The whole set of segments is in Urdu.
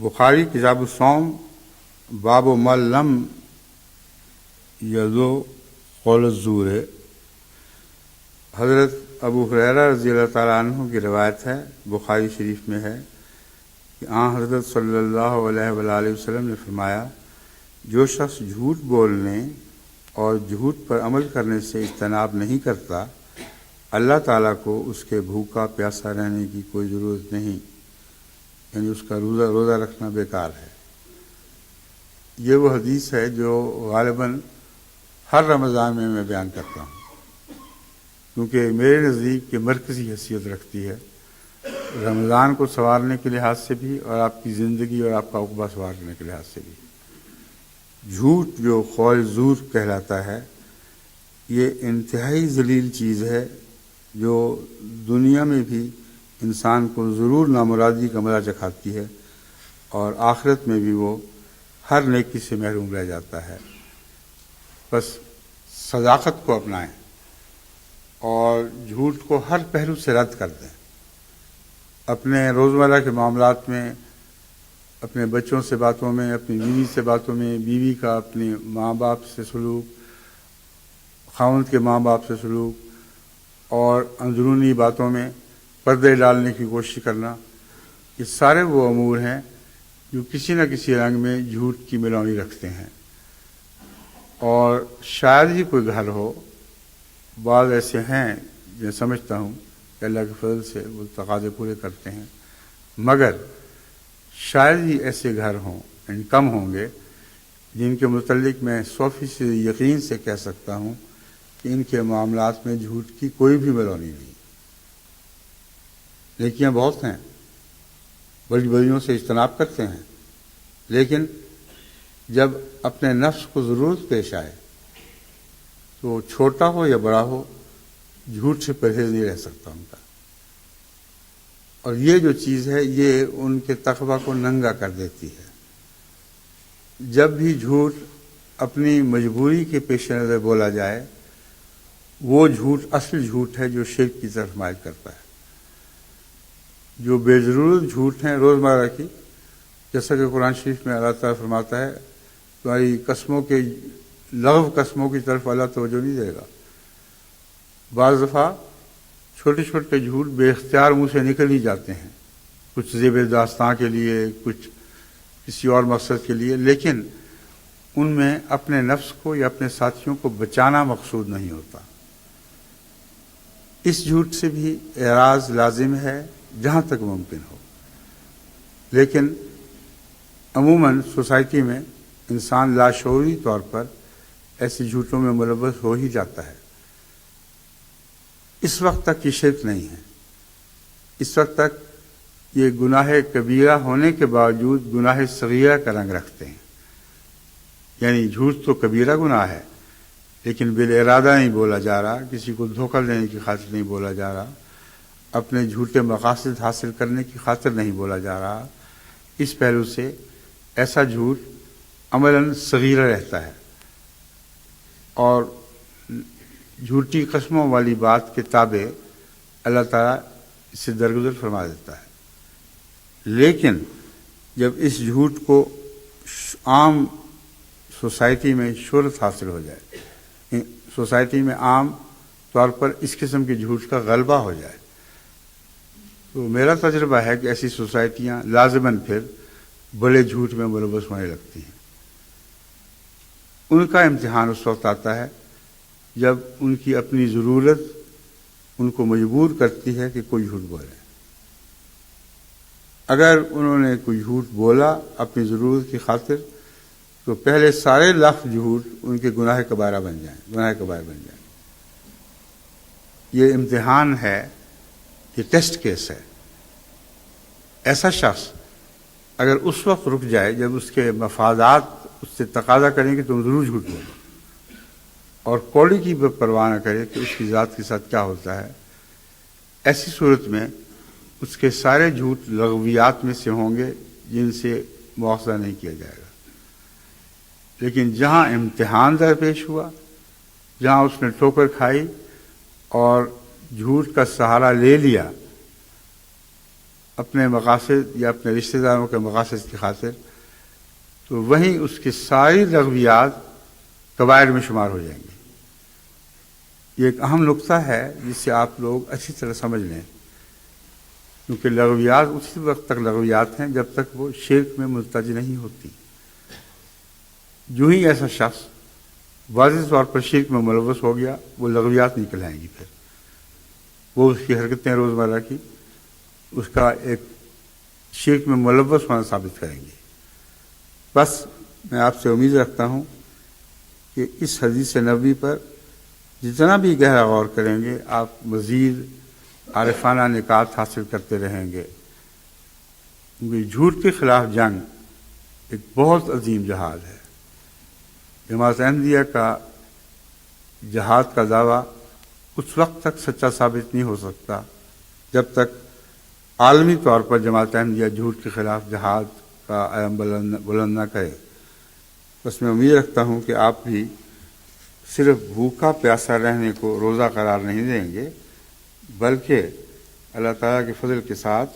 بخاری کتاب الصوم باب من لم یذو قول الزور ہے۔ حضرت ابو ہریرہ رضی اللہ تعالیٰ عنہ کی روایت ہے، بخاری شریف میں ہے کہ حضرت صلی اللہ علیہ وآلہ وسلم نے فرمایا، جو شخص جھوٹ بولنے اور جھوٹ پر عمل کرنے سے اجتناب نہیں کرتا، اللہ تعالیٰ کو اس کے بھوکا پیاسا رہنے کی کوئی ضرورت نہیں، یعنی اس کا روزہ رکھنا بیکار ہے۔ یہ وہ حدیث ہے جو غالباً ہر رمضان میں بیان کرتا ہوں، کیونکہ میرے نزدیک یہ مرکزی حیثیت رکھتی ہے، رمضان کو سنوارنے کے لحاظ سے بھی اور آپ کی زندگی اور آپ کا عقبہ سنوارنے کے لحاظ سے بھی۔ جھوٹ جو قول زور کہلاتا ہے، یہ انتہائی ذلیل چیز ہے جو دنیا میں بھی انسان کو ضرور نامرادی کا مزہ چکھاتی ہے اور آخرت میں بھی وہ ہر نیکی سے محروم رہ جاتا ہے۔ بس صداقت کو اپنائیں اور جھوٹ کو ہر پہلو سے رد کر دیں۔ اپنے روزمرہ کے معاملات میں، اپنے بچوں سے باتوں میں، اپنی بیوی سے باتوں میں، بیوی کا اپنے ماں باپ سے سلوک، خاوند کے ماں باپ سے سلوک، اور اندرونی باتوں میں پردے ڈالنے کی کوشش کرنا، یہ سارے وہ امور ہیں جو کسی نہ کسی رنگ میں جھوٹ کی ملامتی رکھتے ہیں۔ اور شاید ہی کوئی گھر ہو، بعض ایسے ہیں جو سمجھتا ہوں کہ اللہ کے فضل سے وہ تقاضے پورے کرتے ہیں، مگر شاید ہی ایسے گھر ہوں، یعنی کم ہوں گے، جن کے متعلق میں 100% یقین سے کہہ سکتا ہوں کہ ان کے معاملات میں جھوٹ کی کوئی بھی ملامتی نہیں۔ نیکیاں بہت ہیں، بڑی بڑیوں سے اجتناب کرتے ہیں، لیکن جب اپنے نفس کو ضرورت پیش آئے تو چھوٹا ہو یا بڑا ہو، جھوٹ سے پرہیز نہیں رہ سکتا ان کا۔ اور یہ جو چیز ہے یہ ان کے تقویٰ کو ننگا کر دیتی ہے۔ جب بھی جھوٹ اپنی مجبوری کے پیش نظر بولا جائے، وہ جھوٹ اصل جھوٹ ہے جو شرک کی طرف مائل کرتا ہے۔ جو بے ضرورت جھوٹ ہیں روزمرہ کی، جیسا کہ قرآن شریف میں اللہ تعالیٰ فرماتا ہے، تمہاری قسموں کے لغو قسموں کی طرف اللہ توجہ نہیں دے گا۔ بعض دفعہ چھوٹے چھوٹے جھوٹ بے اختیار منہ سے نکل ہی جاتے ہیں، کچھ زیب داستاں کے لیے، کچھ کسی اور مقصد کے لیے، لیکن ان میں اپنے نفس کو یا اپنے ساتھیوں کو بچانا مقصود نہیں ہوتا۔ اس جھوٹ سے بھی اعراض لازم ہے جہاں تک ممکن ہو، لیکن عموماً سوسائٹی میں انسان لاشعوری طور پر ایسی جھوٹوں میں ملوث ہو ہی جاتا ہے۔ اس وقت تک یہ شرک نہیں ہے، اس وقت تک یہ گناہ کبیرہ ہونے کے باوجود گناہ صغیرہ کا رنگ رکھتے ہیں۔ یعنی جھوٹ تو کبیرہ گناہ ہے، لیکن بالارادہ نہیں بولا جا رہا، کسی کو دھوکہ دینے کی خاطر نہیں بولا جا رہا، اپنے جھوٹے مقاصد حاصل کرنے کی خاطر نہیں بولا جا رہا۔ اس پہلو سے ایسا جھوٹ عملاً صغیرہ رہتا ہے، اور جھوٹی قسموں والی بات کے تابع اللہ تعالیٰ اس سے درگزر فرما دیتا ہے۔ لیکن جب اس جھوٹ کو عام سوسائٹی میں شہرت حاصل ہو جائے، سوسائٹی میں عام طور پر اس قسم کے جھوٹ کا غلبہ ہو جائے، تو میرا تجربہ ہے کہ ایسی سوسائٹیاں لازماً پھر بڑے جھوٹ میں ملوث ہونے لگتی ہیں۔ ان کا امتحان اس وقت آتا ہے جب ان کی اپنی ضرورت ان کو مجبور کرتی ہے کہ کوئی جھوٹ بولے۔ اگر انہوں نے کوئی جھوٹ بولا اپنی ضرورت کی خاطر، تو پہلے سارے لفظ جھوٹ ان کے گناہ کبائرہ بن جائیں۔ یہ امتحان ہے، یہ ٹیسٹ کیس ہے۔ ایسا شخص اگر اس وقت رک جائے جب اس کے مفادات اس سے تقاضا کریں کہ تم ضرور جھوٹ بولو، اور کوڑی کی پرواہ نہ کرے کہ اس کی ذات کے ساتھ کیا ہوتا ہے، ایسی صورت میں اس کے سارے جھوٹ لغویات میں سے ہوں گے جن سے مواخذہ نہیں کیا جائے گا۔ لیکن جہاں امتحان درپیش ہوا، جہاں اس نے ٹھوکر کھائی، اور جھوٹ کا سہارا لے لیا اپنے مقاصد یا اپنے رشتہ داروں کے مقاصد کی خاطر، تو وہیں اس کی ساری لغویات کبائر میں شمار ہو جائیں گی۔ یہ ایک اہم نقطہ ہے جس سے آپ لوگ اچھی طرح سمجھ لیں، کیونکہ لغویات اسی وقت تک لغویات ہیں جب تک وہ شرک میں ملتج نہیں ہوتی۔ جو ہی ایسا شخص واضح طور پر شرک میں ملوث ہو گیا، وہ لغویات نکل آئیں گی، پھر وہ اس کی حرکتیں روزمرہ کی اس کا ایک شرک میں ملوث ہونا ثابت کریں گے۔ بس میں آپ سے امید رکھتا ہوں کہ اس حدیث نبوی پر جتنا بھی گہرا غور کریں گے، آپ مزید عارفانہ نکات حاصل کرتے رہیں گے، کیونکہ جھوٹ کے خلاف جنگ ایک بہت عظیم جہاد ہے۔ جماعت احمدیہ کا جہاد کا دعویٰ اس وقت تک سچا ثابت نہیں ہو سکتا جب تک عالمی طور پر جماعت احمدیہ جھوٹ کے خلاف جہاد کا علم بلند نہ کرے۔ بس میں امید رکھتا ہوں کہ آپ بھی صرف بھوکا پیاسا رہنے کو روزہ قرار نہیں دیں گے، بلکہ اللہ تعالیٰ کے فضل کے ساتھ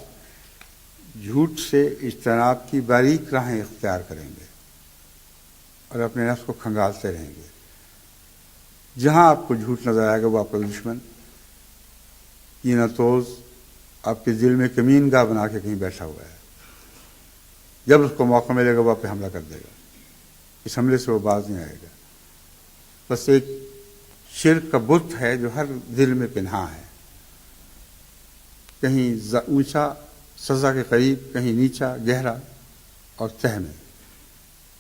جھوٹ سے اجتناب کی باریک راہیں اختیار کریں گے اور اپنے نفس کو کھنگالتے رہیں گے۔ جہاں آپ کو جھوٹ نظر آئے گا وہ آپ کا دشمن، کینہ توز، آپ کے دل میں کمین گاہ بنا کے کہیں بیٹھا ہوا ہے۔ جب اس کو موقع ملے گا وہ آپ پہ حملہ کر دے گا، اس حملے سے وہ باز نہیں آئے گا۔ بس ایک شرک کا بت ہے جو ہر دل میں پنہاں ہے، کہیں اونچا سزا کے قریب، کہیں نیچا گہرا اور تہ میں۔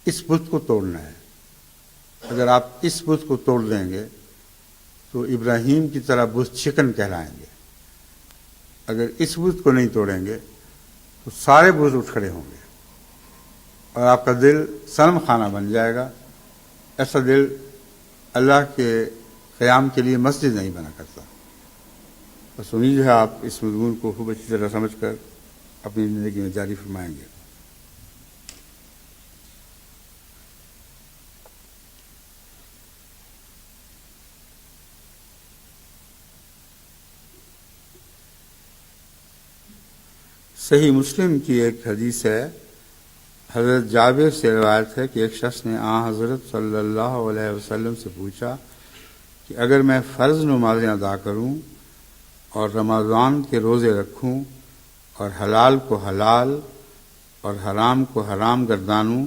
اس بت کو توڑنا ہے۔ اگر آپ اس بت کو توڑ دیں گے تو ابراہیم کی طرح بت شکن کہلائیں گے۔ اگر اس بت کو نہیں توڑیں گے تو سارے بت اٹھ کھڑے ہوں گے اور آپ کا دل صنم خانہ بن جائے گا۔ ایسا دل اللہ کے قیام کے لیے مسجد نہیں بنا کرتا۔ بس امید ہے آپ اس مضمون کو خوب اچھی طرح سمجھ کر اپنی زندگی میں جاری فرمائیں گے۔ صحیح مسلم کی ایک حدیث ہے، حضرت جابر سے روایت ہے کہ ایک شخص نے حضرت صلی اللہ علیہ وسلم سے پوچھا کہ اگر میں فرض نمازیں ادا کروں اور رمضان کے روزے رکھوں اور حلال کو حلال اور حرام کو حرام گردانوں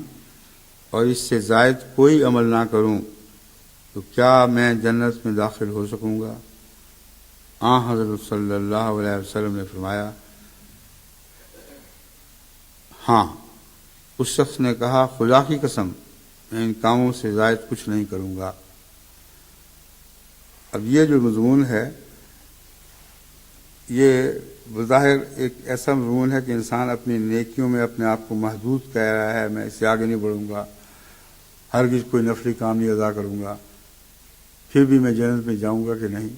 اور اس سے زائد کوئی عمل نہ کروں تو کیا میں جنت میں داخل ہو سکوں گا؟ حضرت صلی اللہ علیہ وسلم نے فرمایا ہاں۔ اس شخص نے کہا خدا کی قسم میں ان کاموں سے زائد کچھ نہیں کروں گا۔ اب یہ جو مضمون ہے یہ بظاہر ایک ایسا مضمون ہے کہ انسان اپنی نیکیوں میں اپنے آپ کو محدود کہہ رہا ہے، میں اس سے آگے نہیں بڑھوں گا، ہرگز کوئی نفلی کام نہیں ادا کروں گا، پھر بھی میں جنت میں جاؤں گا کہ نہیں۔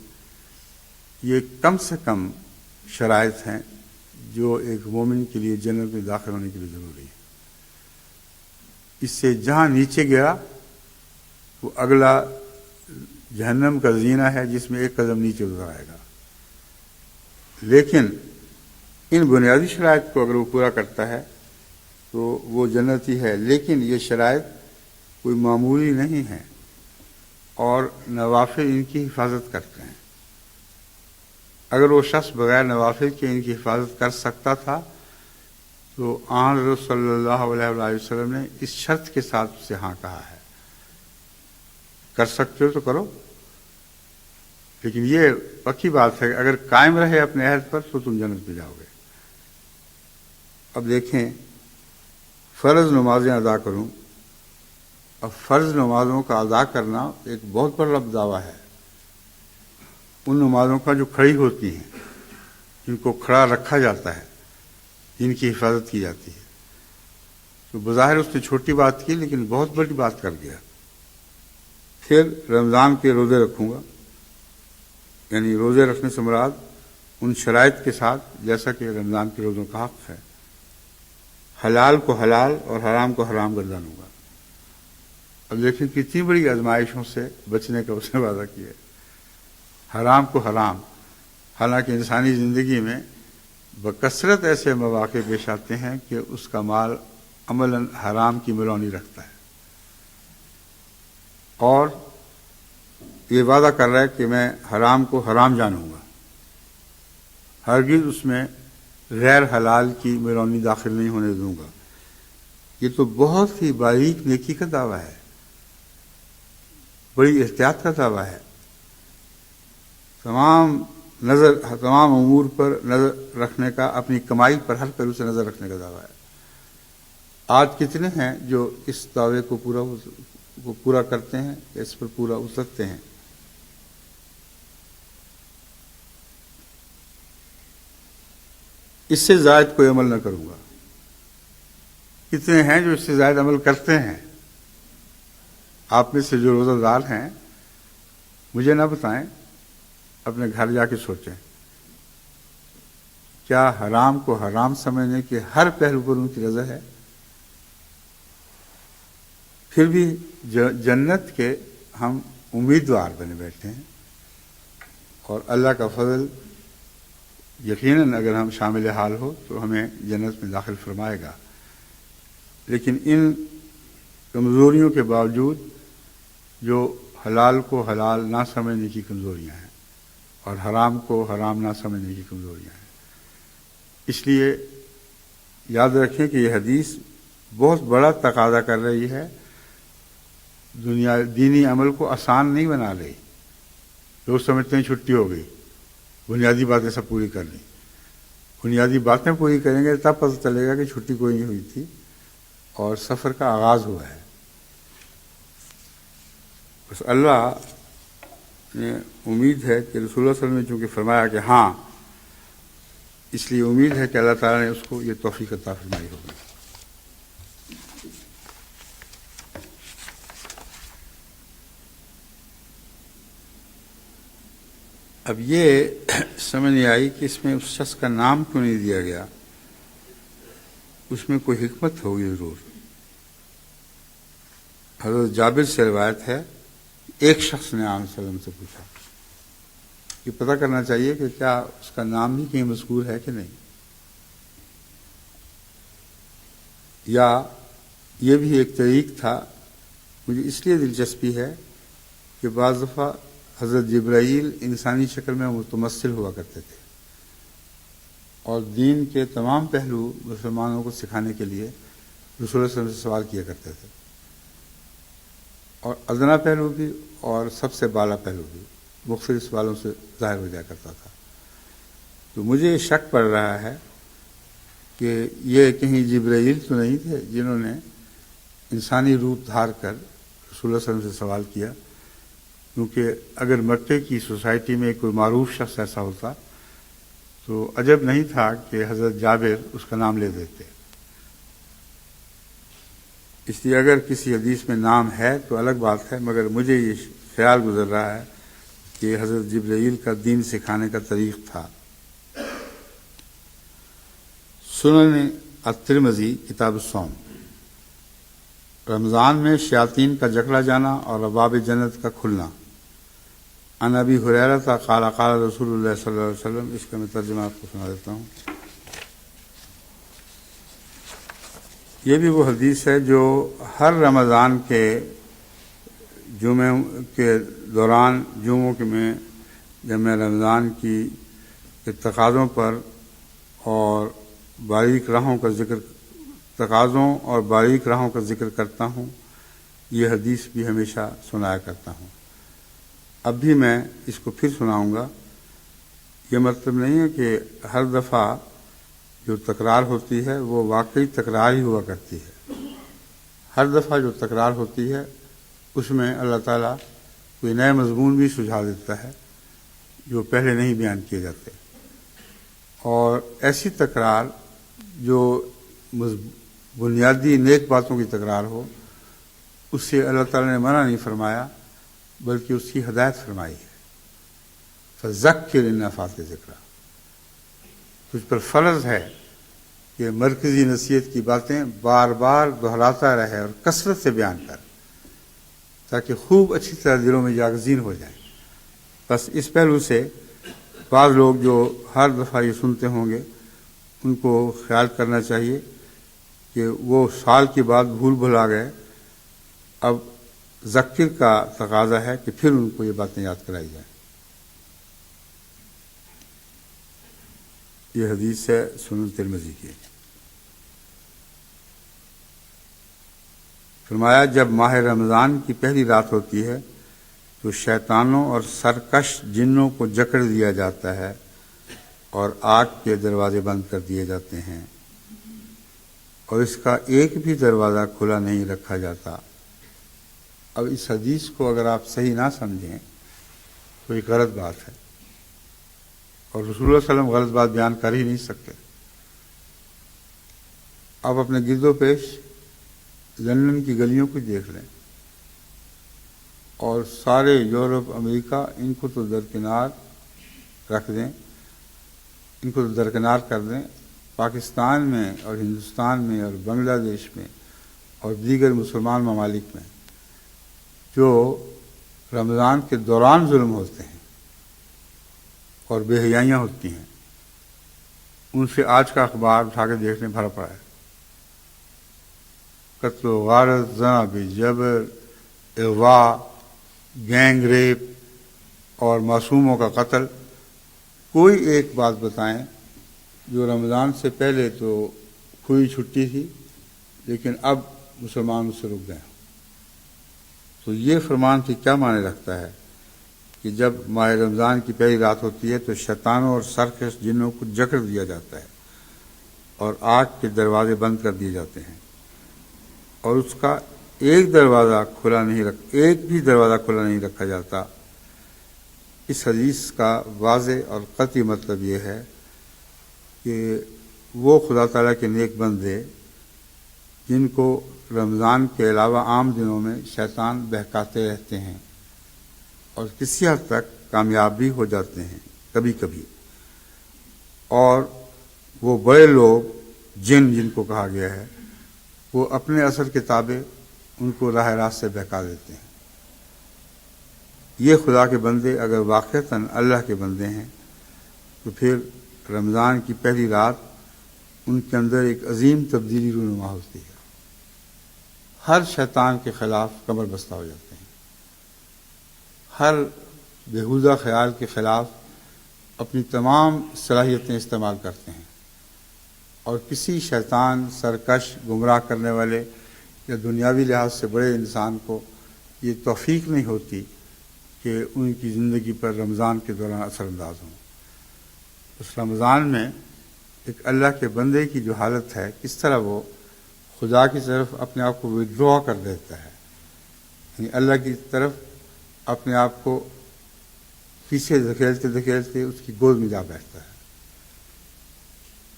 یہ کم سے کم شرائط ہیں جو ایک مومن کے لیے جنت میں داخل ہونے کے لیے ضروری ہے۔ اس سے جہاں نیچے گیا وہ اگلا جہنم کا زینہ ہے جس میں ایک قدم نیچے اتر آئے گا۔ لیکن ان بنیادی شرائط کو اگر وہ پورا کرتا ہے تو وہ جنتی ہے۔ لیکن یہ شرائط کوئی معمولی نہیں ہیں اور نوافل ان کی حفاظت کرتے ہیں۔ اگر وہ شخص بغیر نوافل کے ان کی حفاظت کر سکتا تھا تو حضرت صلی اللہ علیہ وآلہ وسلم نے اس شرط کے ساتھ اسے ہاں کہا ہے، کر سکتے ہو تو کرو، لیکن یہ پکی بات ہے کہ اگر قائم رہے اپنے عہد پر تو تم جنت میں جاؤ گے۔ اب دیکھیں، فرض نمازیں ادا کروں، اب فرض نمازوں کا ادا کرنا ایک بہت بڑا دعویٰ ہے۔ ان نمازوں کا جو کھڑی ہوتی ہیں، جن کو کھڑا رکھا جاتا ہے، جن کی حفاظت کی جاتی ہے، تو بظاہر اس نے چھوٹی بات کی لیکن بہت بڑی بات کر گیا۔ پھر رمضان کے روزے رکھوں گا، یعنی روزے رکھنے سے مراد ان شرائط کے ساتھ جیسا کہ رمضان کے روزوں کا حق ہے، حلال کو حلال اور حرام کو حرام گردانوں گا۔ اب دیکھیں کتنی بڑی آزمائشوں سے بچنے کا اس نے وعدہ کیا ہے۔ حرام کو حرام، حالانکہ انسانی زندگی میں بکثرت ایسے مواقع پیش آتے ہیں کہ اس کا مال عملاً حرام کی ملونی رکھتا ہے اور یہ وعدہ کر رہا ہے کہ میں حرام کو حرام جانوں گا، ہرگز اس میں غیر حلال کی ملونی داخل نہیں ہونے دوں گا۔ یہ تو بہت ہی باریک نیکی کا دعویٰ ہے، بڑی احتیاط کا دعویٰ ہے، تمام امور پر نظر رکھنے کا، اپنی کمائی پر ہر پہلو سے نظر رکھنے کا دعویٰ ہے۔ آج کتنے ہیں جو اس دعوے کو پورا کرتے ہیں، اس پر پورا اترتے ہیں؟ اس سے زائد کوئی عمل نہ کروں گا۔ کتنے ہیں جو اس سے زائد عمل کرتے ہیں؟ آپ میں سے جو روزہ دار ہیں مجھے نہ بتائیں، اپنے گھر جا کے سوچیں، کیا حرام کو حرام سمجھنے کے ہر پہلو پر ان کی رضا ہے؟ پھر بھی جنت کے ہم امیدوار بنے بیٹھے ہیں، اور اللہ کا فضل یقیناً اگر ہم شامل حال ہو تو ہمیں جنت میں داخل فرمائے گا۔ لیکن ان کمزوریوں کے باوجود جو حلال کو حلال نہ سمجھنے کی کمزوریاں ہیں اور حرام کو حرام نہ سمجھنے کی کمزوریاں ہیں، اس لیے یاد رکھیں کہ یہ حدیث بہت بڑا تقاضا کر رہی ہے، دینی عمل کو آسان نہیں بنا رہی۔ لوگ سمجھتے ہیں چھٹی ہو گئی، بنیادی باتیں سب پوری کر لیں۔ بنیادی باتیں پوری کریں گے تب پتہ چلے گا کہ چھٹی کوئی نہیں ہوئی تھی اور سفر کا آغاز ہوا ہے۔ بس اللہ نے امید ہے کہ رسول اللہ صلی اللہ علیہ وسلم نے چونکہ فرمایا کہ ہاں، اس لیے امید ہے کہ اللہ تعالیٰ نے اس کو یہ توفیق عطا فرمائی ہوگی۔ اب یہ سمجھ نہیں آئی کہ اس میں اس شخص کا نام کیوں نہیں دیا گیا، اس میں کوئی حکمت ہوگی ضرور۔ حضرت جابر سے روایت ہے، ایک شخص نے آپ صلی اللہ علیہ وسلم سے پوچھا، یہ پتہ کرنا چاہیے کہ کیا اس کا نام بھی کہیں مذکور ہے کہ نہیں، یا یہ بھی ایک طریق تھا۔ مجھے اس لیے دلچسپی ہے کہ بعض دفعہ حضرت جبرائیل انسانی شکل میں متمثل ہوا کرتے تھے اور دین کے تمام پہلو مسلمانوں کو سکھانے کے لیے رسول اللہ صلی اللہ علیہ وسلم سے سوال کیا کرتے تھے، اور ادنا پہلو بھی اور سب سے بالا پہلو بھی مختلف سوالوں سے ظاہر ہو جایا کرتا تھا۔ تو مجھے شک پڑ رہا ہے کہ یہ کہیں جبرائیل تو نہیں تھے جنہوں نے انسانی روپ دھار کر رسول اللہ صلی اللہ علیہ وسلم سے سوال کیا، کیونکہ اگر مکے کی سوسائٹی میں کوئی معروف شخص ایسا ہوتا تو عجب نہیں تھا کہ حضرت جابر اس کا نام لے دیتے۔ اس لیے اگر کسی حدیث میں نام ہے تو الگ بات ہے، مگر مجھے یہ خیال گزر رہا ہے کہ حضرت جبرائیل کا دین سکھانے کا طریق تھا۔ سنن الترمذی کتاب الصوم، رمضان میں شیاطین کا جکڑا جانا اور ابواب جنت کا کھلنا۔ عن ابی ہریرہ قال قال رسول اللہ صلی اللہ علیہ وسلم، اس کا میں ترجمہ آپ کو سنا دیتا ہوں۔ یہ بھی وہ حدیث ہے جو ہر رمضان کے جمعے کے دوران، جمعوں کے میں جب میں رمضان کی تقاضوں پر اور باریک راہوں کا ذکر، تقاضوں اور باریک راہوں کا ذکر کرتا ہوں، یہ حدیث بھی ہمیشہ سنایا کرتا ہوں۔ اب بھی میں اس کو پھر سناؤں گا۔ یہ مطلب نہیں ہے کہ ہر دفعہ جو تکرار ہوتی ہے وہ واقعی تکرار ہی ہوا کرتی ہے۔ ہر دفعہ جو تکرار ہوتی ہے اس میں اللہ تعالیٰ کوئی نئے مضمون بھی سجھا دیتا ہے جو پہلے نہیں بیان کیے جاتے، اور ایسی تکرار جو بنیادی نیک باتوں کی تکرار ہو، اس سے اللہ تعالیٰ نے منع نہیں فرمایا بلکہ اس کی ہدایت فرمائی ہے۔ فذکر ان نفعت الذکریٰ، تجھ پر فرض ہے کہ مرکزی نصیحت کی باتیں بار بار دہراتا رہے اور کثرت سے بیان کر، تاکہ خوب اچھی طرح دلوں میں جاگزین ہو جائے۔ بس اس پہلو سے بعض لوگ جو ہر دفعہ یہ سنتے ہوں گے ان کو خیال کرنا چاہیے کہ وہ سال کے بعد بھول بھلا گئے، اب ذکر کا تقاضا ہے کہ پھر ان کو یہ باتیں یاد کرائی جائیں۔ یہ حدیث ہے سنن ترمذی کی۔ فرمایا جب ماہ رمضان کی پہلی رات ہوتی ہے تو شیطانوں اور سرکش جنوں کو جکڑ دیا جاتا ہے اور آگ کے دروازے بند کر دیے جاتے ہیں، اور اس کا ایک بھی دروازہ کھلا نہیں رکھا جاتا۔ اب اس حدیث کو اگر آپ صحیح نہ سمجھیں تو یہ غلط بات ہے، اور رسول اللہ صلی اللہ علیہ وسلم غلط بات بیان کر ہی نہیں سکتے۔ آپ اپنے گرد و پیش لندن کی گلیوں کو دیکھ لیں، اور سارے یورپ امریکہ ان کو تو درکنار رکھ دیں، ان کو تو درکنار کر دیں۔ پاکستان میں اور ہندوستان میں اور بنگلہ دیش میں اور دیگر مسلمان ممالک میں جو رمضان کے دوران ظلم ہوتے ہیں اور بے حیائیاں ہوتی ہیں، ان سے آج کا اخبار اٹھا کے دیکھنے بھرا پڑا ہے۔ قتل و غارت، زنا بجبر، اغوا، گینگ ریپ اور معصوموں کا قتل۔ کوئی ایک بات بتائیں جو رمضان سے پہلے تو کھلی چھٹی تھی لیکن اب مسلمان اس سے رک گئے۔ تو یہ فرمان سے کیا معنی رکھتا ہے کہ جب ماہ رمضان کی پہلی رات ہوتی ہے تو شیطانوں اور سرکش جنوں کو جکڑ دیا جاتا ہے اور آگ کے دروازے بند کر دیے جاتے ہیں، اور اس کا ایک بھی دروازہ کھلا نہیں رکھا جاتا۔ اس حدیث کا واضح اور قطعی مطلب یہ ہے کہ وہ خدا تعالیٰ کے نیک بندے جن کو رمضان کے علاوہ عام دنوں میں شیطان بہکاتے رہتے ہیں اور کسی حد تک کامیاب بھی ہو جاتے ہیں کبھی کبھی، اور وہ بڑے لوگ جن کو کہا گیا ہے وہ اپنے اثر کے تابع ان کو راہ راست سے بہکا دیتے ہیں۔ یہ خدا کے بندے اگر واقعتاً اللہ کے بندے ہیں تو پھر رمضان کی پہلی رات ان کے اندر ایک عظیم تبدیلی رونما ہوتی ہے۔ ہر شیطان کے خلاف کمر بستہ ہو جاتے ہیں، ہر بیہودہ خیال کے خلاف اپنی تمام صلاحیتیں استعمال کرتے ہیں، اور کسی شیطان، سرکش، گمراہ کرنے والے یا دنیاوی لحاظ سے بڑے انسان کو یہ توفیق نہیں ہوتی کہ ان کی زندگی پر رمضان کے دوران اثر انداز ہوں۔ اس رمضان میں ایک اللہ کے بندے کی جو حالت ہے، کس طرح وہ خدا کی طرف اپنے آپ کو وڈرا کر دیتا ہے، یعنی اللہ کی طرف اپنے آپ کو پیچھے دھکیلتے دھکیلتے اس کی گود میں جا بیٹھتا ہے۔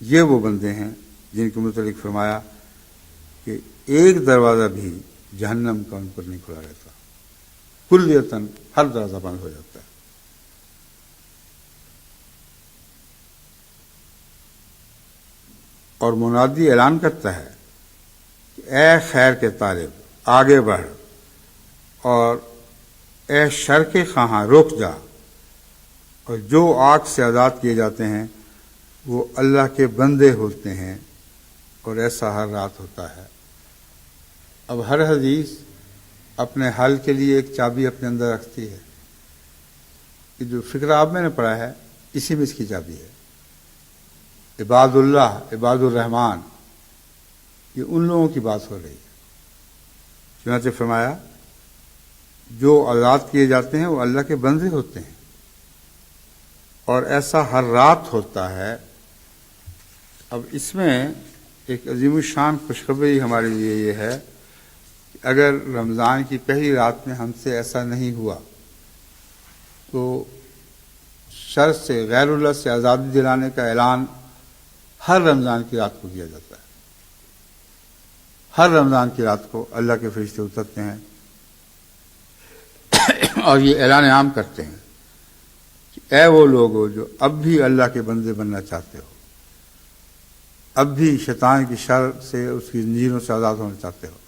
یہ وہ بندے ہیں جن کے متعلق فرمایا کہ ایک دروازہ بھی جہنم کا ان پر نہیں کھلا رہتا، کلیتاً ہر دروازہ بند ہو جاتا ہے۔ اور منادی اعلان کرتا ہے کہ اے خیر کے طالب آگے بڑھ، اور اے شر کے خواہاں رک جا، اور جو آگ سے آزاد کیے جاتے ہیں وہ اللہ کے بندے ہوتے ہیں، اور ایسا ہر رات ہوتا ہے۔ اب ہر حدیث اپنے حل کے لیے ایک چابی اپنے اندر رکھتی ہے، کہ جو فقرہ آپ میں نے پڑھا ہے اسی میں اس کی چابی ہے۔ عباد اللہ، عباد الرحمن، یہ ان لوگوں کی بات ہو رہی ہے۔ چنانچہ فرمایا جو آزاد کیے جاتے ہیں وہ اللہ کے بندے ہوتے ہیں، اور ایسا ہر رات ہوتا ہے۔ اب اس میں ایک عظیم الشان خوشخبری ہمارے لیے یہ ہے کہ اگر رمضان کی پہلی رات میں ہم سے ایسا نہیں ہوا تو شر سے، غیر اللہ سے آزادی دلانے کا اعلان ہر رمضان کی رات کو کیا جاتا ہے۔ ہر رمضان کی رات کو اللہ کے فرشتے اترتے ہیں اور یہ اعلان عام کرتے ہیں کہ اے وہ لوگو جو اب بھی اللہ کے بندے بننا چاہتے ہو، اب بھی شیطان کی شر سے، اس کی زنجیروں سے آزاد ہونا چاہتے ہو،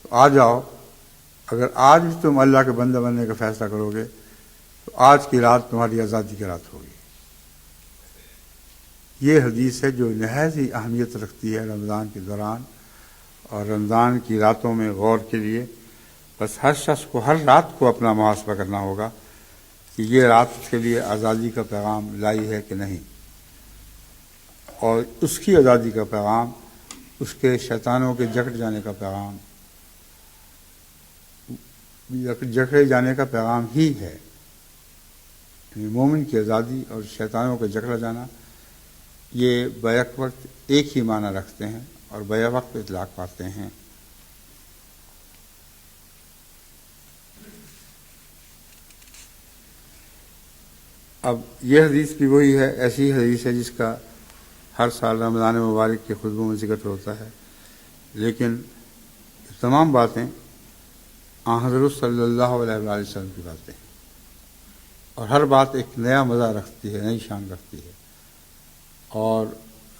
تو آ جاؤ۔ اگر آج بھی تم اللہ کے بندے بننے کا فیصلہ کرو گے تو آج کی رات تمہاری آزادی کی رات ہوگی۔ یہ حدیث ہے جو نہایت ہی اہمیت رکھتی ہے رمضان کے دوران اور رمضان کی راتوں میں غور کے لیے۔ بس ہر شخص کو ہر رات کو اپنا محاسبہ کرنا ہوگا کہ یہ رات اس کے لیے آزادی کا پیغام لائی ہے کہ نہیں، اور اس کی آزادی کا پیغام اس کے شیطانوں کے جکڑ جانے کا پیغام، جکڑے جانے کا پیغام ہی ہے۔ یعنی مومن کی آزادی اور شیطانوں کا جکڑا جانا یہ بیک وقت ایک ہی معنی رکھتے ہیں اور بیک وقت اطلاق پاتے ہیں۔ اب یہ حدیث بھی وہی ہے، ایسی حدیث ہے جس کا ہر سال رمضان مبارک کے خطبوں میں ذکر ہوتا ہے، لیکن تمام باتیں حضرت صلی اللہ علیہ وآلہ وسلم کی باتیں ہیں، اور ہر بات ایک نیا مزہ رکھتی ہے، نئی شان رکھتی ہے، اور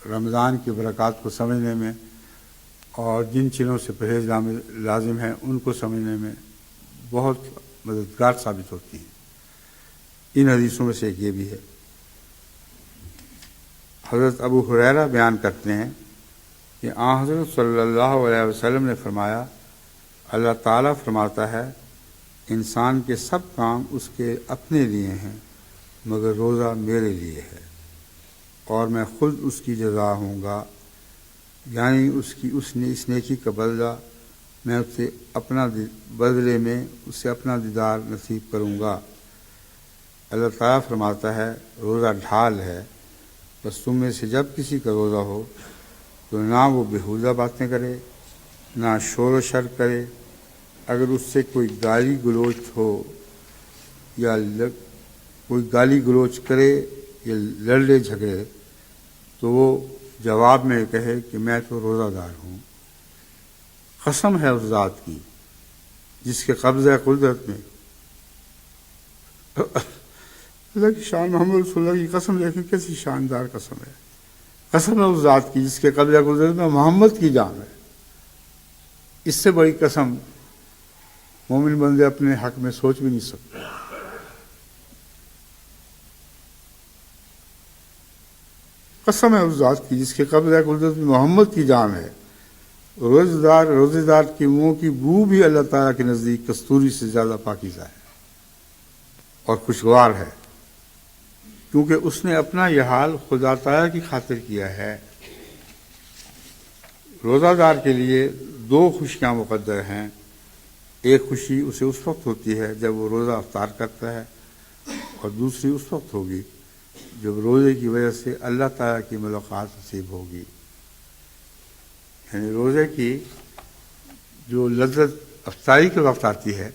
رمضان کی برکات کو سمجھنے میں اور جن چیزوں سے پرہیز لازم ہے ان کو سمجھنے میں بہت مددگار ثابت ہوتی ہیں۔ ان حدیثوں میں سے ایک یہ بھی ہے۔ حضرت ابو ہریرہ بیان کرتے ہیں کہ حضرت صلی اللہ علیہ وسلم نے فرمایا، اللہ تعالیٰ فرماتا ہے انسان کے سب کام اس کے اپنے لیے ہیں مگر روزہ میرے لیے ہے، اور میں خود اس کی جزا ہوں گا، یعنی اس نیکی کا بدلہ میں اسے اپنا بدلے میں اسے اپنا دیدار نصیب کروں گا۔ اللہ تعالیٰ فرماتا ہے روزہ ڈھال ہے، بس تم میں سے جب کسی کا روزہ ہو تو نہ وہ بیہودہ باتیں کرے نہ شور و شر کرے، اگر اس سے کوئی گالی گلوچ ہو یا کوئی گالی گلوچ کرے یا لڑے جھگڑے تو وہ جواب میں کہے کہ میں تو روزہ دار ہوں۔ قسم ہے اس ذات کی جس کے قبضہ قدرت میں، اللہ کی شان، محمد رسول اللہ کی قسم دیکھیں کیسی شاندار قسم ہے۔ قسم ہے اس ذات کی جس کے قبضہ قدرت میں محمد کی جان ہے۔ اس سے بڑی قسم مومن بندے اپنے حق میں سوچ بھی نہیں سکتے۔ قسم ہے اس ذات کی جس کے قبضہ قدرت میں محمد کی جان ہے۔ روزے دار کے منہ کی بو بھی اللہ تعالیٰ کے نزدیک کستوری سے زیادہ پاکیزہ ہے اور خوشگوار ہے، کیونکہ اس نے اپنا یہ حال خدا تعالیٰ کی خاطر کیا ہے۔ روزہ دار کے لیے دو خوشیاں مقدر ہیں۔ ایک خوشی اسے اس وقت ہوتی ہے جب وہ روزہ افطار کرتا ہے، اور دوسری اس وقت ہوگی جب روزے کی وجہ سے اللہ تعالیٰ کی ملاقات نصیب ہوگی۔ یعنی روزے کی جو لذت افطاری کے وقت آتی ہے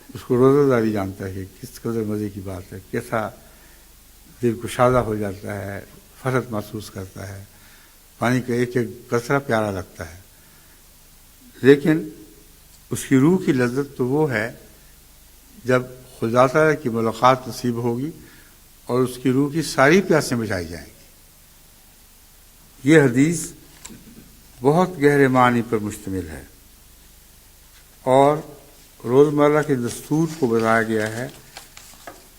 اس کو روزہ داری جانتا ہے کہ کس قدر مزے کی بات ہے، کیسا دل کشادہ ہو جاتا ہے، فرحت محسوس کرتا ہے، پانی کا ایک ایک قطرہ پیارا لگتا ہے۔ لیکن اس کی روح کی لذت تو وہ ہے جب خدا تعالیٰ کی ملاقات نصیب ہوگی اور اس کی روح کی ساری پیاسیں بجھائی جائیں گی۔ یہ حدیث بہت گہرے معنی پر مشتمل ہے اور روزمرہ کے دستور کو بتایا گیا ہے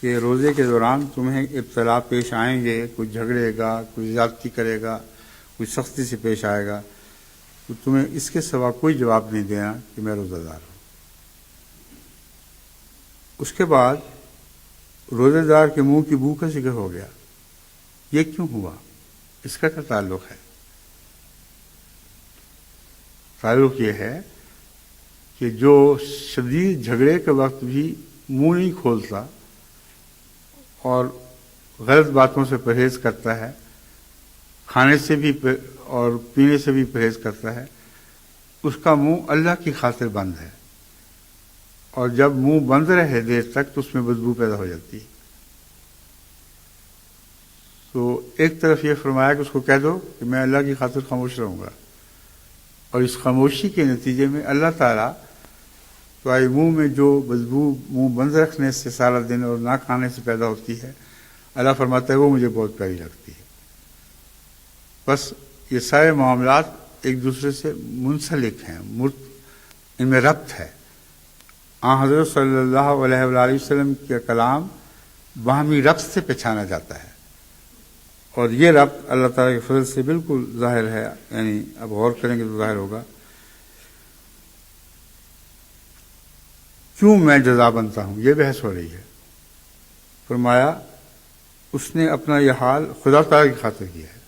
کہ روزے کے دوران تمہیں ابتلا پیش آئیں گے، کوئی جھگڑے گا، کوئی زیادتی کرے گا، کوئی سختی سے پیش آئے گا، تو تمہیں اس کے سوا کوئی جواب نہیں دینا کہ میں روزہ دار ہوں۔ اس کے بعد روزے دار کے منہ کی بو کا ذکر ہو گیا۔ یہ کیوں ہوا؟ اس کا کیا تعلق ہے؟ تعلق یہ ہے کہ جو شدید جھگڑے کے وقت بھی منہ نہیں کھولتا اور غلط باتوں سے پرہیز کرتا ہے، کھانے سے بھی اور پینے سے بھی پرہیز کرتا ہے، اس کا منہ اللہ کی خاطر بند ہے، اور جب منہ بند رہے دیر تک تو اس میں بدبو پیدا ہو جاتی ہے۔ تو ایک طرف یہ فرمایا کہ اس کو کہہ دو کہ میں اللہ کی خاطر خاموش رہوں گا، اور اس خاموشی کے نتیجے میں اللہ تعالیٰ تمہارے منہ میں جو بدبو منہ بند رکھنے سے سارا دن اور نہ کھانے سے پیدا ہوتی ہے، اللہ فرماتا ہے وہ مجھے بہت پیاری لگتی ہے۔ بس یہ سارے معاملات ایک دوسرے سے منسلک ہیں، ان میں ربط ہے۔ حضرت صلی اللہ علیہ وآلہ وسلم کا کلام باہمی ربط سے پہچانا جاتا ہے، اور یہ ربط اللہ تعالیٰ کے فضل سے بالکل ظاہر ہے، یعنی اب غور کریں گے تو ظاہر ہوگا۔ کیوں میں جزا بنتا ہوں، یہ بحث ہو رہی ہے۔ فرمایا اس نے اپنا یہ حال خدا تعالیٰ کی خاطر کیا ہے۔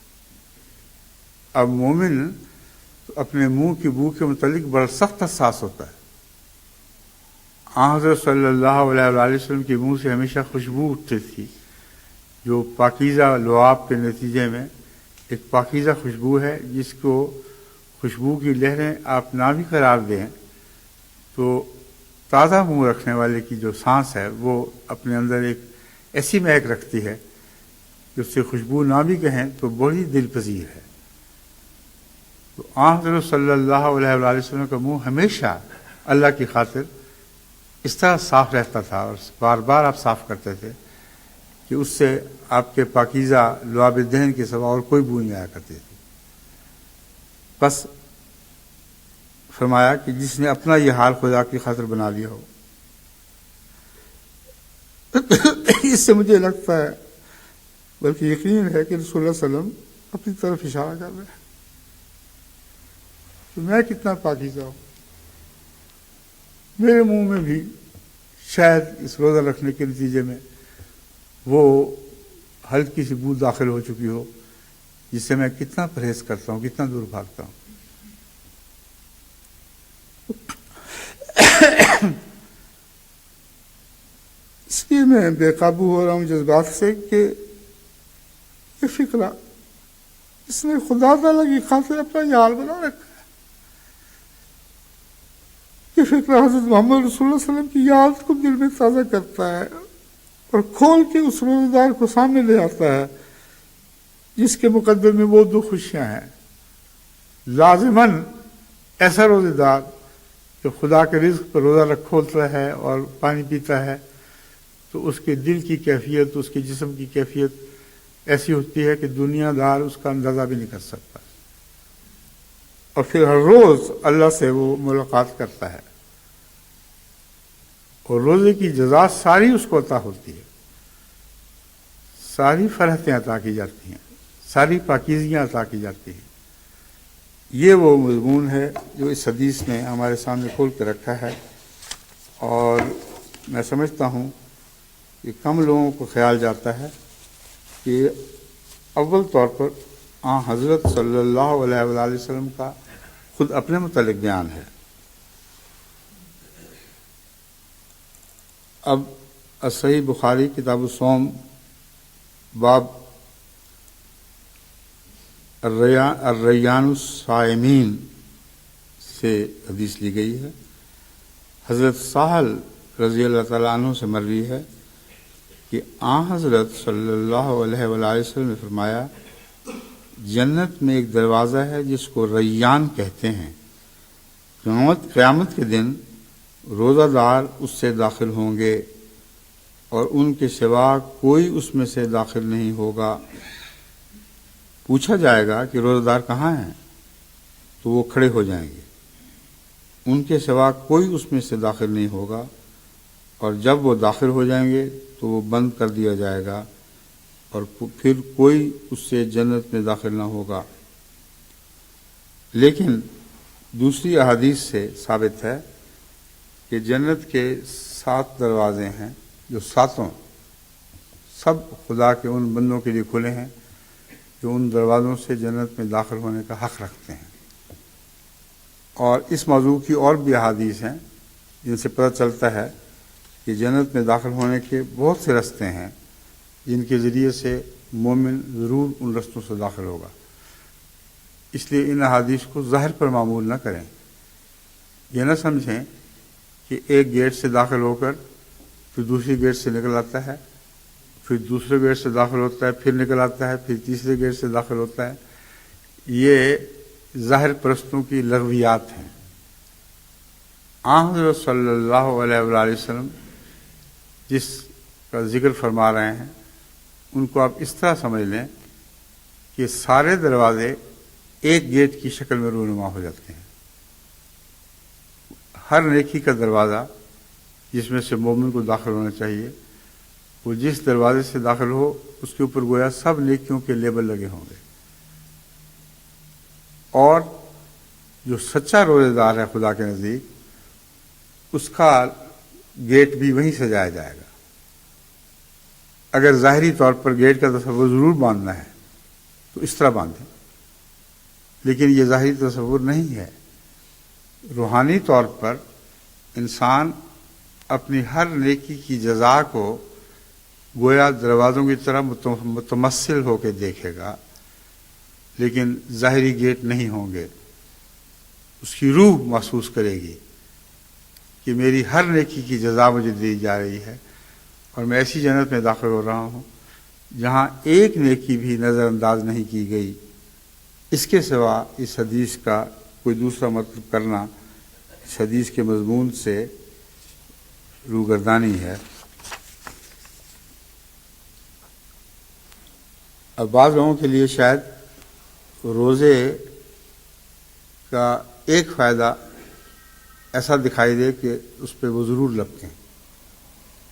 اب مومن اپنے منہ کی بو کے متعلق بڑا سخت حساس ہوتا ہے۔ حضرت صلی اللہ علیہ وآلہ وسلم کے منہ سے ہمیشہ خوشبو اٹھتی تھی، جو پاکیزہ لعاب کے نتیجے میں ایک پاکیزہ خوشبو ہے، جس کو خوشبو کی لہریں آپ نہ بھی قرار دیں تو تازہ منہ رکھنے والے کی جو سانس ہے وہ اپنے اندر ایک ایسی مہک رکھتی ہے کہ اس سے خوشبو نہ بھی کہیں تو بڑی دل پذیر ہے۔ تو حضرت صلی اللہ علیہ وآلہ وسلم کا منہ ہمیشہ اللہ کی خاطر اس طرح صاف رہتا تھا، اور بار بار آپ صاف کرتے تھے کہ اس سے آپ کے پاکیزہ لعاب دہن کے سوا اور کوئی بو نہیں آیا کرتی تھی۔ بس فرمایا کہ جس نے اپنا یہ حال خدا کی خاطر بنا لیا ہو، اس سے مجھے لگتا ہے بلکہ یقین ہے کہ رسول اللہ صلی اللہ علیہ وسلم اپنی طرف اشارہ کر رہے ہیں کہ میں کتنا پاکیزہ ہوں، میرے منہ میں بھی شاید اس روزہ رکھنے کے نتیجے میں وہ ہلکی سی بو داخل ہو چکی ہو، جس سے میں کتنا پرہیز کرتا ہوں، کتنا دور بھاگتا ہوں۔ اس لیے میں بے قابو ہو رہا ہوں جذبات سے کہ یہ فکرہ اس نے خدا تعالیٰ کی خاطر اپنا یہ حال بنا رکھا ہے۔ یہ فکرہ حضرت محمد رسول اللہ صلی اللہ علیہ وسلم کی یاد کو دل میں تازہ کرتا ہے اور کھول کے اس روزہ دار کو سامنے لے آتا ہے جس کے مقدر میں وہ دو خوشیاں ہیں۔ لازماً ایسا روزہ دار جو خدا کے رزق پر روزہ کھولتا ہے اور پانی پیتا ہے تو اس کے دل کی کیفیت، اس کے جسم کی کیفیت ایسی ہوتی ہے کہ دنیا دار اس کا اندازہ بھی نہیں کر سکتا، اور پھر ہر روز اللہ سے وہ ملاقات کرتا ہے اور روزے کی جزا ساری اس کو عطا ہوتی ہے، ساری فرحتیں عطا کی جاتی ہیں، ساری پاکیزگیاں عطا کی جاتی ہیں۔ یہ وہ مضمون ہے جو اس حدیث نے ہمارے سامنے کھول کے رکھا ہے، اور میں سمجھتا ہوں کہ کم لوگوں کو خیال جاتا ہے کہ اول طور پر حضرت صلی اللہ علیہ وآلہ وسلم کا خود اپنے متعلق بیان ہے۔ اب صحیح بخاری کتاب الصوم باب الریان الصائمین سے حدیث لی گئی ہے۔ حضرت سہل رضی اللہ تعالیٰ عنہ سے مروی ہے کہ حضرت صلی اللہ علیہ وآلہ وسلم نے فرمایا، جنت میں ایک دروازہ ہے جس کو ریان کہتے ہیں، قیامت کے دن روزہ دار اس سے داخل ہوں گے اور ان کے سوا کوئی اس میں سے داخل نہیں ہوگا۔ پوچھا جائے گا کہ روزہ دار کہاں ہیں، تو وہ کھڑے ہو جائیں گے، ان کے سوا کوئی اس میں سے داخل نہیں ہوگا، اور جب وہ داخل ہو جائیں گے تو وہ بند کر دیا جائے گا اور پھر کوئی اس سے جنت میں داخل نہ ہوگا۔ لیکن دوسری احادیث سے ثابت ہے کہ جنت کے 7 دروازے ہیں جو ساتوں سب خدا کے ان بندوں کے لیے کھلے ہیں جو ان دروازوں سے جنت میں داخل ہونے کا حق رکھتے ہیں۔ اور اس موضوع کی اور بھی احادیث ہیں جن سے پتہ چلتا ہے کہ جنت میں داخل ہونے کے بہت سے راستے ہیں جن کے ذریعے سے مومن ضرور ان رستوں سے داخل ہوگا۔ اس لیے ان احادیث کو ظاہر پر معمول نہ کریں، یہ نہ سمجھیں کہ ایک گیٹ سے داخل ہو کر پھر دوسری گیٹ سے نکل آتا ہے، پھر دوسرے گیٹ سے داخل ہوتا ہے، پھر نکل آتا ہے، پھر تیسرے گیٹ سے داخل ہوتا ہے۔ یہ ظاہر پرستوں کی لغویات ہیں۔ حضرت صلی اللہ علیہ وآلہ وسلم جس کا ذکر فرما رہے ہیں ان کو آپ اس طرح سمجھ لیں کہ سارے دروازے ایک گیٹ کی شکل میں رونما ہو جاتے ہیں۔ ہر نیکی کا دروازہ جس میں سے مومن کو داخل ہونا چاہیے، وہ جس دروازے سے داخل ہو اس کے اوپر گویا سب نیکیوں کے لیبل لگے ہوں گے، اور جو سچا روزے دار ہے خدا کے نزدیک اس کا گیٹ بھی وہیں سجایا جائے گا۔ اگر ظاہری طور پر گیٹ کا تصور ضرور باندھنا ہے تو اس طرح باندھیں، لیکن یہ ظاہری تصور نہیں ہے۔ روحانی طور پر انسان اپنی ہر نیکی کی جزا کو گویا دروازوں کی طرح متمثل ہو کے دیکھے گا، لیکن ظاہری گیٹ نہیں ہوں گے۔ اس کی روح محسوس کرے گی کہ میری ہر نیکی کی جزا مجھے دی جا رہی ہے، اور میں ایسی جنت میں داخل ہو رہا ہوں جہاں ایک نیکی بھی نظر انداز نہیں کی گئی۔ اس کے سوا اس حدیث کا کوئی دوسرا مطلب کرنا اس حدیث کے مضمون سے روگردانی ہے۔ اب بعض لوگوں کے لیے شاید روزے کا ایک فائدہ ایسا دکھائی دے کہ اس پہ وہ ضرور لپکیں،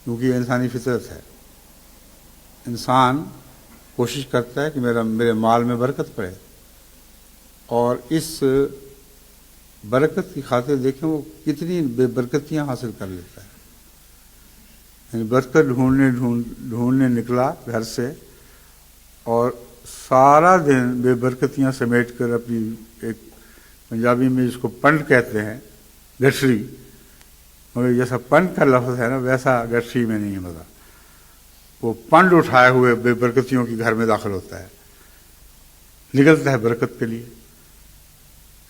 کیونکہ یہ انسانی فطرت ہے۔ انسان کوشش کرتا ہے کہ میرے مال میں برکت پڑے، اور اس برکت کی خاطر دیکھیں وہ کتنی بے برکتیاں حاصل کر لیتا ہے۔ یعنی برکت ڈھونڈنے نکلا گھر سے، اور سارا دن بے برکتیاں سمیٹ کر اپنی، ایک پنجابی میں جس کو پنڈ کہتے ہیں، گٹھری، مگر جیسا پنڈ کا لفظ ہے نا ویسا گٹھری میں نہیں ہے مزہ، وہ پنڈ اٹھائے ہوئے بے برکتیوں کے گھر میں داخل ہوتا ہے، نکلتا ہے برکت کے لیے۔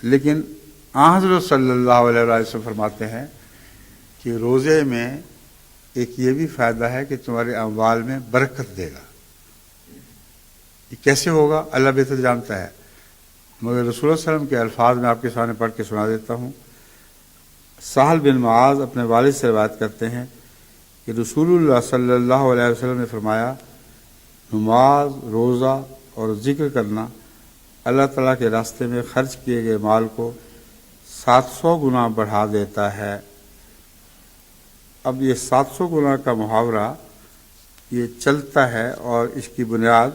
لیکن حضرت صلی اللہ علیہ وسلم فرماتے ہیں کہ روزے میں ایک یہ بھی فائدہ ہے کہ تمہارے اموال میں برکت دے گا۔ یہ کیسے ہوگا اللہ بہتر جانتا ہے، مگر رسول اللہ علیہ وسلم کے الفاظ میں آپ کے سامنے پڑھ کے سنا دیتا ہوں۔ سہل بن معاذ اپنے والد سے روایت کرتے ہیں کہ رسول اللہ صلی اللہ علیہ وسلم نے فرمایا، نماز، روزہ اور ذکر کرنا اللہ تعالیٰ کے راستے میں خرچ کیے گئے مال کو 700 گنا بڑھا دیتا ہے۔ اب یہ 700 گنا کا محاورہ یہ چلتا ہے، اور اس کی بنیاد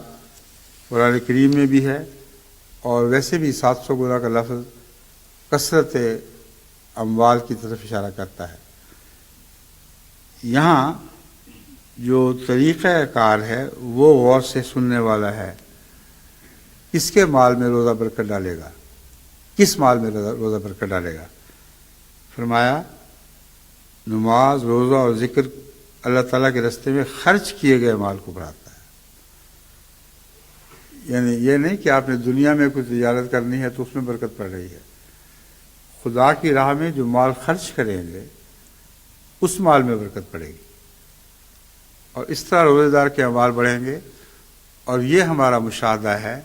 قرآن کریم میں بھی ہے، اور ویسے بھی 700 گنا کا لفظ کثرت اموال کی طرف اشارہ کرتا ہے۔ یہاں جو طریقہ کار ہے وہ غور سے سننے والا ہے۔ کس کے مال میں روزہ برکت ڈالے گا؟ کس مال میں روزہ برکت ڈالے گا؟ فرمایا، نماز، روزہ اور ذکر اللہ تعالیٰ کے راستے میں خرچ کیے گئے مال کو بڑھاتا ہے۔ یعنی یہ نہیں کہ آپ نے دنیا میں کوئی تجارت کرنی ہے تو اس میں برکت پڑ رہی ہے، خدا کی راہ میں جو مال خرچ کریں گے اس مال میں برکت پڑے گی، اور اس طرح روزے دار کے اعمال بڑھیں گے۔ اور یہ ہمارا مشاہدہ ہے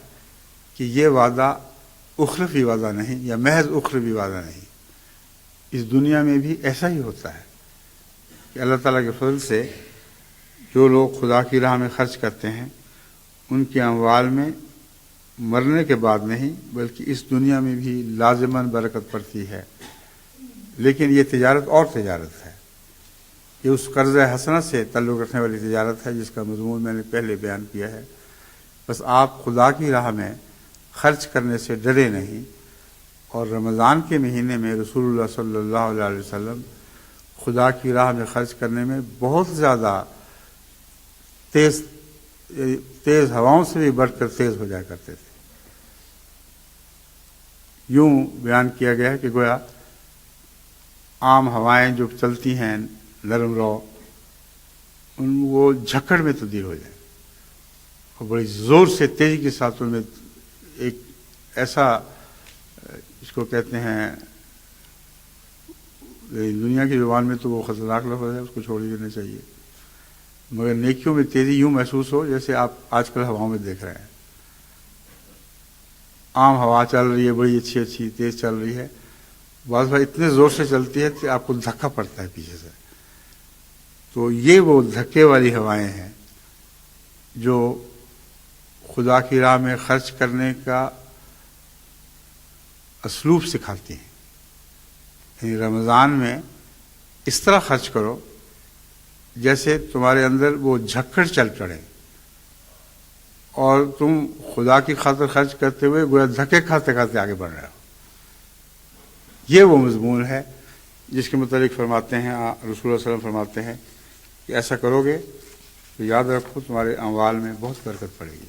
کہ یہ وعدہ اخروی وعدہ نہیں، یا محض اخروی وعدہ نہیں، اس دنیا میں بھی ایسا ہی ہوتا ہے کہ اللہ تعالیٰ کے فضل سے جو لوگ خدا کی راہ میں خرچ کرتے ہیں ان کے اموال میں مرنے کے بعد نہیں بلکہ اس دنیا میں بھی لازماً برکت پڑتی ہے۔ لیکن یہ تجارت اور تجارت ہے، یہ اس قرض حسنہ سے تعلق رکھنے والی تجارت ہے جس کا مضمون میں نے پہلے بیان کیا ہے۔ بس آپ خدا کی راہ میں خرچ کرنے سے ڈرے نہیں، اور رمضان کے مہینے میں رسول اللہ صلی اللہ علیہ وسلم خدا کی راہ میں خرچ کرنے میں بہت زیادہ تیز ہواؤں سے بھی بڑھ کر تیز ہو جایا کرتے تھے۔ یوں بیان کیا گیا ہے کہ گویا عام ہوائیں جو چلتی ہیں نرم رو، وہ جھکڑ میں تبدیل ہو جائیں، اور بڑی زور سے تیزی کے ساتھ ان میں ایک ایسا، اس کو کہتے ہیں دنیا کی زبان میں تو وہ خطرناک لفظ ہے، اس کو چھوڑ دینا چاہیے، مگر نیکیوں میں تیزی یوں محسوس ہو جیسے آپ آج کل ہواؤں میں دیکھ رہے ہیں۔ عام ہوا چل رہی ہے، بڑی اچھی تیز چل رہی ہے، بعض بار اتنے زور سے چلتی ہے کہ آپ کو دھکا پڑتا ہے پیچھے سے۔ تو یہ وہ دھکے والی ہوائیں ہیں جو خدا کی راہ میں خرچ کرنے کا اسلوب سکھاتی ہیں۔ یعنی رمضان میں اس طرح خرچ کرو جیسے تمہارے اندر وہ جھکڑ چل پڑے اور تم خدا کی خاطر خرچ کرتے ہوئے گویا دھکے کھاتے کھاتے آگے بڑھ رہے ہو. یہ وہ مضمون ہے جس کے متعلق فرماتے ہیں رسول اللہ صلی اللہ علیہ وسلم فرماتے ہیں کہ ایسا کرو گے تو یاد رکھو تمہارے اموال میں بہت برکت پڑے گی.